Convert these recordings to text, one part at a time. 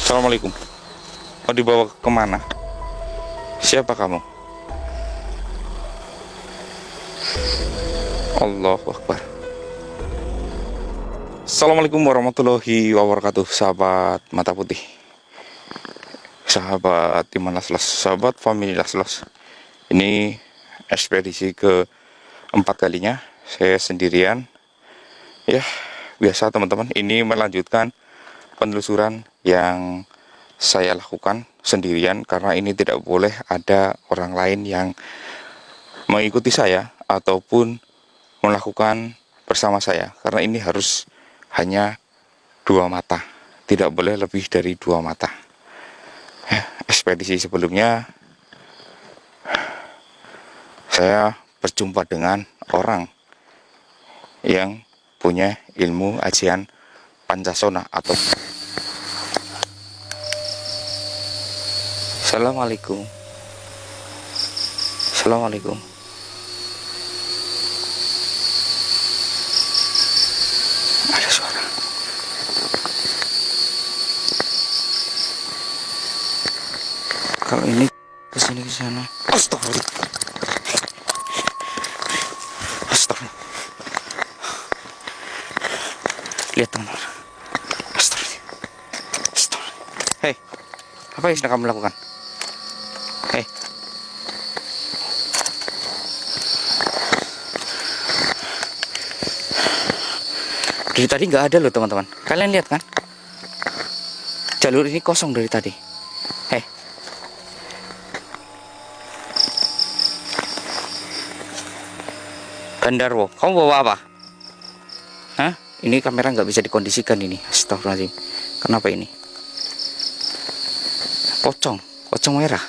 Assalamualaikum. Mau dibawa kemana? Siapa kamu? Allahu Akbar. Assalamualaikum warahmatullahi wabarakatuh. Sahabat mata putih, sahabat Iman Laslos, sahabat family Laslos. Ini ekspedisi ke 4 kalinya saya sendirian. Ya, biasa teman-teman, ini melanjutkan penelusuran yang saya lakukan sendirian, karena ini tidak boleh ada orang lain yang mengikuti saya ataupun melakukan bersama saya, karena ini harus hanya 2 mata, tidak boleh lebih dari 2 mata. Ekspedisi sebelumnya saya berjumpa dengan orang yang punya ilmu ajian Pancasona atau Assalamualaikum. Assalamualaikum. Ada suara. Kalau ini kesini ke sana. Astagfirullah. Astagfirullah. Lihat teman. Astagfirullah. Astagfirullah. Hei, apa yang sedang kamu lakukan? Hei. Dari tadi nggak ada loh teman-teman. Kalian lihat kan? Jalur ini kosong dari tadi. Hei. Gandarwo, kamu bawa apa? Hah? Ini kamera nggak bisa dikondisikan ini. Astagfirullahaladzim. Kenapa ini? Pocong merah.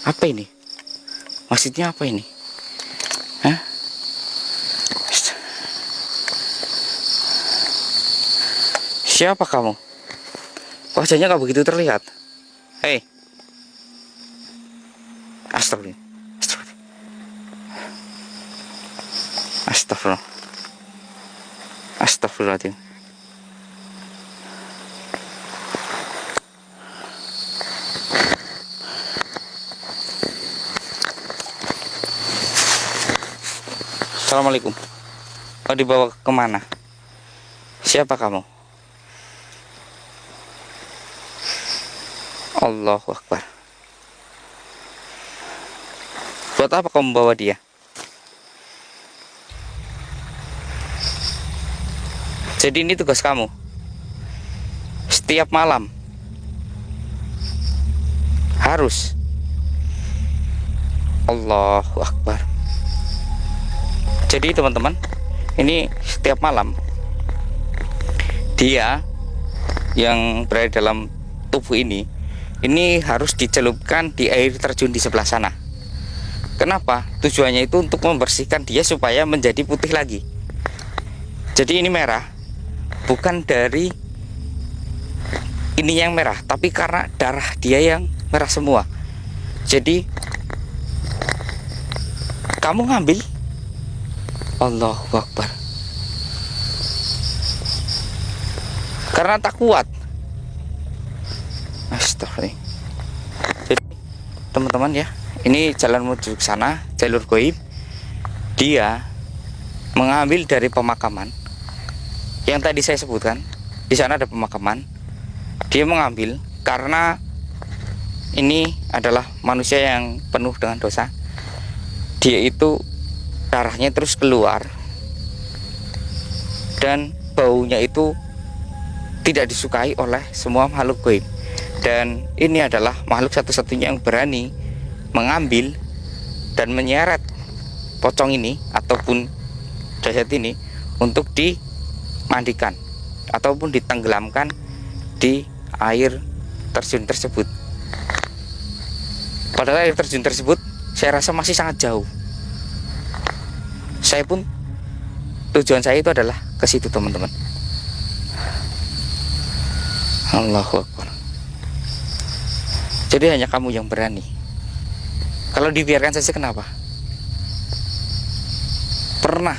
Apa ini? Maksudnya apa ini? Hah? Siapa kamu? Wajahnya nggak begitu terlihat. Hei. Astagfirullah. Astagfirullah. Astagfirullahaladzim. Assalamualaikum. Mau dibawa kemana? Siapa kamu? Allahu Akbar. Buat apa kamu bawa dia? Jadi ini tugas kamu. Setiap malam harus. Allahu Akbar. Jadi teman-teman, ini setiap malam dia yang berada dalam tubuh ini harus dicelupkan di air terjun di sebelah sana. Kenapa? Tujuannya itu untuk membersihkan dia supaya menjadi putih lagi. Jadi ini merah bukan dari ini yang merah, tapi karena darah dia yang merah semua. Jadi kamu ngambil. Allahu Akbar. Karena tak kuat. Astagfirullah. Jadi teman-teman ya, ini jalan menuju ke sana, jalur goib. Dia mengambil dari pemakaman yang tadi saya sebutkan. Di sana ada pemakaman. Dia mengambil karena ini adalah manusia yang penuh dengan dosa. Dia itu darahnya terus keluar dan baunya itu tidak disukai oleh semua makhluk gaib. Dan ini adalah makhluk satu-satunya yang berani mengambil dan menyeret pocong ini ataupun jasad ini untuk dimandikan ataupun ditenggelamkan di air terjun tersebut. Padahal air terjun tersebut saya rasa masih sangat jauh. Saya pun tujuan saya itu adalah ke situ teman-teman. Allahu Akbar. Jadi hanya kamu yang berani. Kalau dibiarkan saja kenapa? Pernah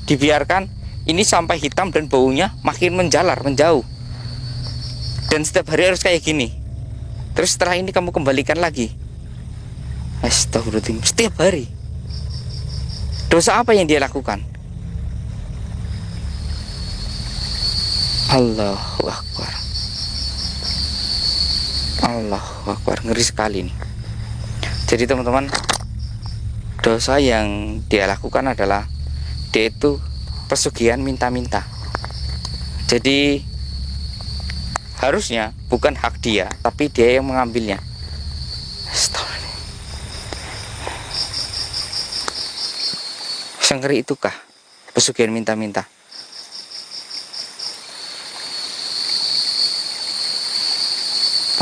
dibiarkan ini sampai hitam dan baunya makin menjalar, menjauh. Dan setiap hari harus kayak gini. terus setelah ini kamu kembalikan lagi. Astagfirullahaladzim, setiap hari. Dosa apa yang dia lakukan? Allahu Akbar. Allahu Akbar, ngeri sekali nih. Jadi teman-teman, dosa yang dia lakukan adalah dia itu pesugihan minta-minta. Jadi harusnya bukan hak dia, tapi dia yang mengambilnya. Sengeri itukah pesugihan minta-minta?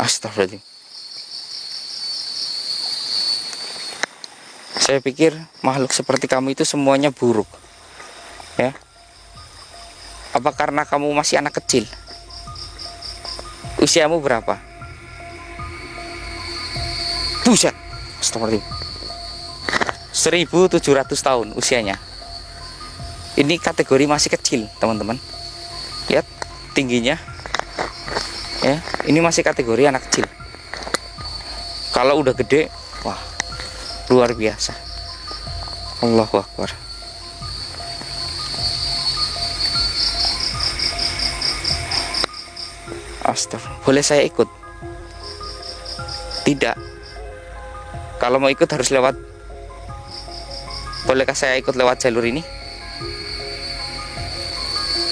Astagfirullahaladzim. Saya pikir makhluk seperti kamu itu semuanya buruk, ya. Apa karena kamu masih anak kecil? Usiamu berapa? Buset, astagfirullahaladzim. 1700 tahun usianya. Ini kategori masih kecil, teman-teman. Lihat tingginya, ya. Ini masih kategori anak kecil. Kalau udah gede, wah, luar biasa. Allahu Akbar. Astagfirullah. Boleh saya ikut? Tidak. Kalau mau ikut harus lewat. Bolehkah saya ikut lewat jalur ini?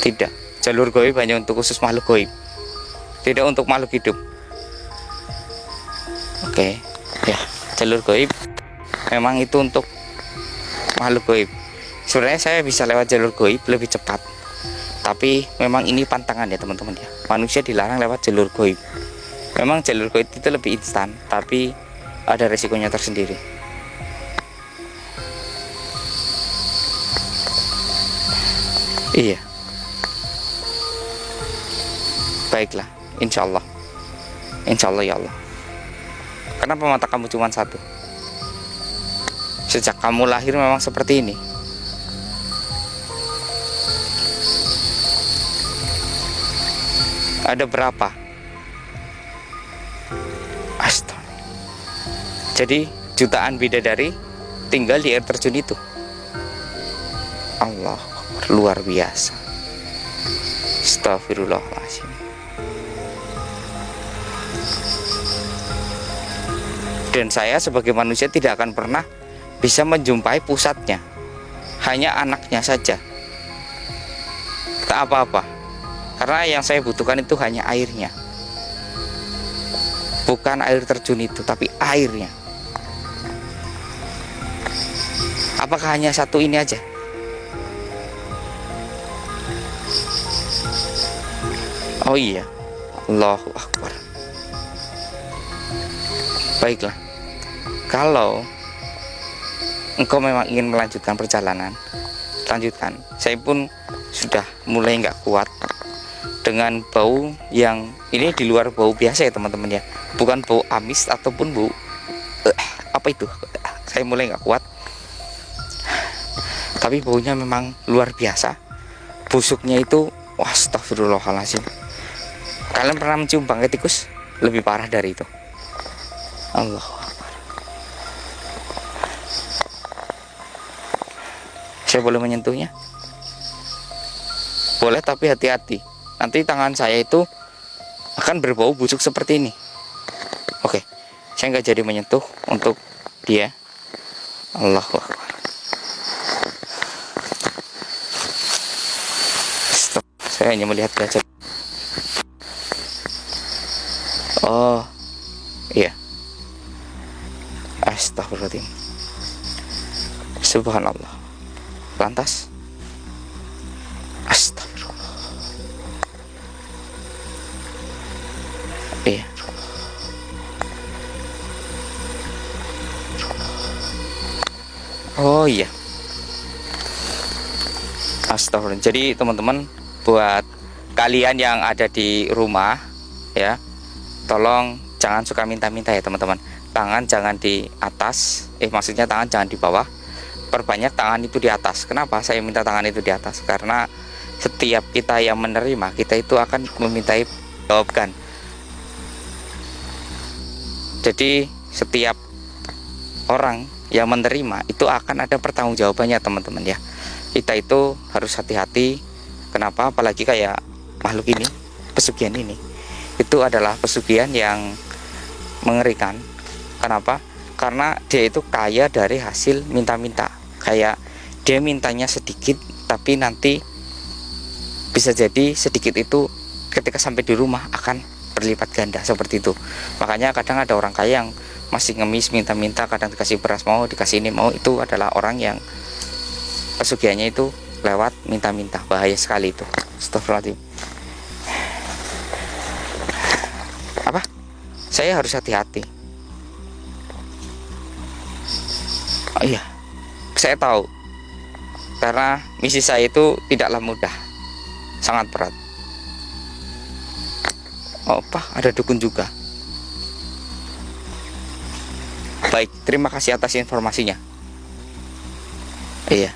Tidak. Jalur gaib hanya untuk khusus makhluk gaib, tidak untuk makhluk hidup. Oke, ya, jalur gaib memang itu untuk makhluk gaib. Sebenarnya saya bisa lewat jalur gaib lebih cepat, tapi memang ini pantangan ya teman-teman ya. Manusia dilarang lewat jalur gaib. Memang jalur gaib itu lebih instan, tapi ada resikonya tersendiri. Iya. Baiklah, insya Allah ya Allah. Kenapa mata kamu cuma satu? Sejak kamu lahir memang seperti ini. Ada berapa? Astaga. Jadi jutaan bidadari tinggal di air terjun itu. Allah, luar biasa. Astagfirullahaladzim. Dan saya sebagai manusia tidak akan pernah bisa menjumpai pusatnya, hanya anaknya saja. Tak apa-apa, karena yang saya butuhkan itu hanya airnya. Bukan air terjun itu, tapi airnya. Apakah hanya satu ini aja? Oh iya, Allahu Akbar. Baiklah, kalau engkau memang ingin melanjutkan perjalanan, lanjutkan. Saya pun sudah mulai nggak kuat dengan bau yang ini di luar bau biasa ya teman-teman ya, bukan bau amis ataupun bau apa itu. Saya mulai nggak kuat, tapi baunya memang luar biasa. Busuknya itu, astagfirullahaladzim. Kalian pernah mencium bangkai tikus? Lebih parah dari itu. Allah Akbar. Saya boleh menyentuhnya? Boleh, tapi hati-hati. Nanti tangan saya itu akan berbau busuk seperti ini. Oke, saya nggak jadi menyentuh untuk dia. Allahu Akbar. Stop. Saya hanya melihat saja. Oh, iya. Astagfirullahaladzim. Subhanallah. Lantas, astagfirullah. Iya. Oh iya. Astagfirullah. Jadi teman-teman, buat kalian yang ada di rumah ya, tolong jangan suka minta-minta ya teman-teman. Tangan jangan di atas, maksudnya tangan jangan di bawah. Perbanyak tangan itu di atas. Kenapa saya minta tangan itu di atas? Karena setiap kita yang menerima, kita itu akan memintai jawabkan. Jadi setiap orang yang menerima itu akan ada pertanggungjawabannya teman-teman ya. Kita itu harus hati-hati. Kenapa? Apalagi kayak makhluk ini, pesugihan ini, itu adalah pesugihan yang mengerikan. Kenapa? Karena dia itu kaya dari hasil minta-minta. Kayak dia mintanya sedikit, tapi nanti bisa jadi sedikit itu ketika sampai di rumah akan berlipat ganda seperti itu. Makanya kadang ada orang kaya yang masih ngemis minta-minta, kadang dikasih beras mau, dikasih ini mau, itu adalah orang yang pesugihannya itu lewat minta-minta. Bahaya sekali itu. Astagfirullahaladzim. Apa? Saya harus hati-hati. Oh iya, saya tahu karena misi saya itu tidaklah mudah, sangat berat. Oh, ada dukun juga. Baik, terima kasih atas informasinya. Iya.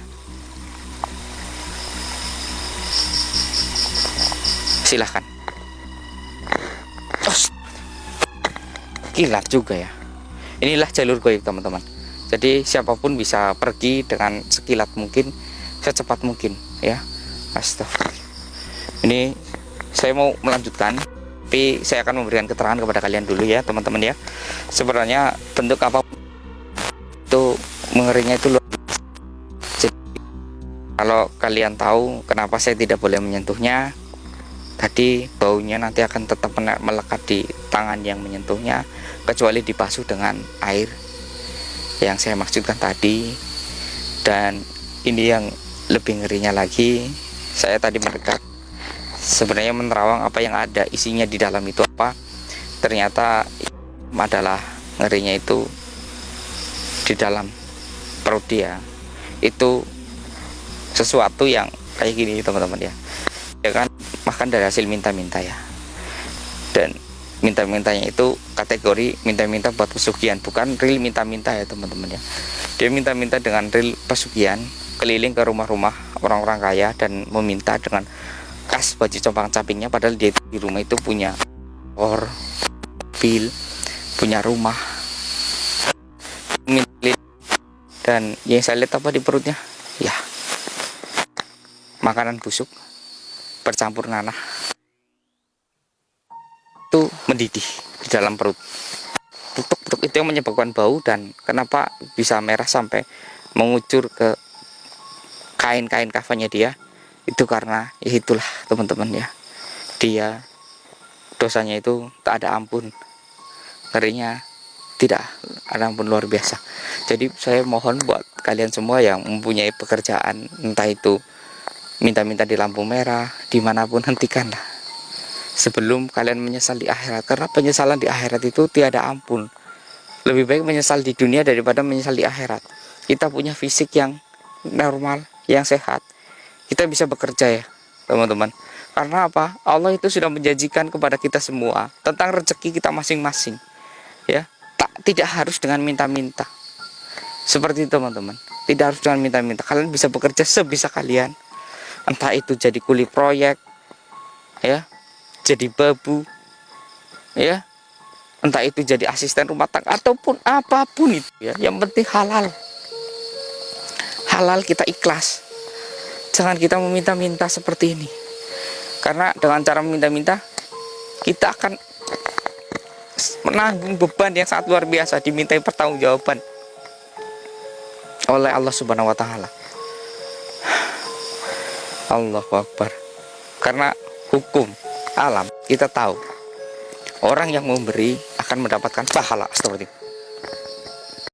Silahkan. Oh, kilat juga ya. Inilah jalur goib teman-teman. Jadi siapapun bisa pergi dengan sekilat mungkin, secepat mungkin ya. Astagfirullah. Ini saya mau melanjutkan, tapi saya akan memberikan keterangan kepada kalian dulu ya teman-teman ya. Sebenarnya bentuk apa itu mengerinya itu luar biasa. Jadi kalau kalian tahu kenapa saya tidak boleh menyentuhnya, tadi baunya nanti akan tetap melekat di tangan yang menyentuhnya, kecuali dibasuh dengan air yang saya maksudkan tadi. Dan ini yang lebih ngerinya lagi, saya tadi mendekat, sebenarnya menerawang apa yang ada isinya di dalam itu apa. Ternyata adalah ngerinya itu di dalam perut dia itu sesuatu yang kayak gini teman-teman ya. Ya kan makan dari hasil minta-minta ya. Dan minta-mintanya itu kategori minta-minta buat pesugihan, bukan real minta-minta ya teman-teman ya. Dia minta-minta dengan real pesugihan, keliling ke rumah-rumah orang-orang kaya dan meminta dengan kas baju compang-campingnya, padahal dia di rumah itu punya mobil, punya rumah. Dan yang saya lihat apa di perutnya? Ya, makanan busuk bercampur nanah itu mendidih di dalam perut. Tutuk-tutuk itu yang menyebabkan bau, dan kenapa bisa merah sampai mengucur ke kain-kain kafannya dia, itu karena ya itulah teman-teman ya, dia dosanya itu tak ada ampun, ngerinya tidak ada ampun, luar biasa. Jadi saya mohon buat kalian semua yang mempunyai pekerjaan, entah itu minta-minta di lampu merah, dimanapun, hentikanlah sebelum kalian menyesal di akhirat. Karena penyesalan di akhirat itu tiada ampun. Lebih baik menyesal di dunia daripada menyesal di akhirat. Kita punya fisik yang normal, yang sehat, kita bisa bekerja ya teman-teman. Karena apa? Allah itu sudah menjanjikan kepada kita semua tentang rezeki kita masing-masing ya. Tidak harus dengan minta-minta seperti itu teman-teman. Tidak harus dengan minta-minta. Kalian bisa bekerja sebisa kalian, entah itu jadi kuli proyek ya, jadi babu ya, entah itu jadi asisten rumah tangga, ataupun apapun itu ya. Yang penting halal. Halal, kita ikhlas. Jangan kita meminta-minta seperti ini. Karena dengan cara meminta-minta, kita akan menanggung beban yang sangat luar biasa, dimintai pertanggungjawaban oleh Allah Subhanahu wa taala. Allahu Akbar. Karena hukum alam kita tahu, orang yang memberi akan mendapatkan pahala. Astagfirullah.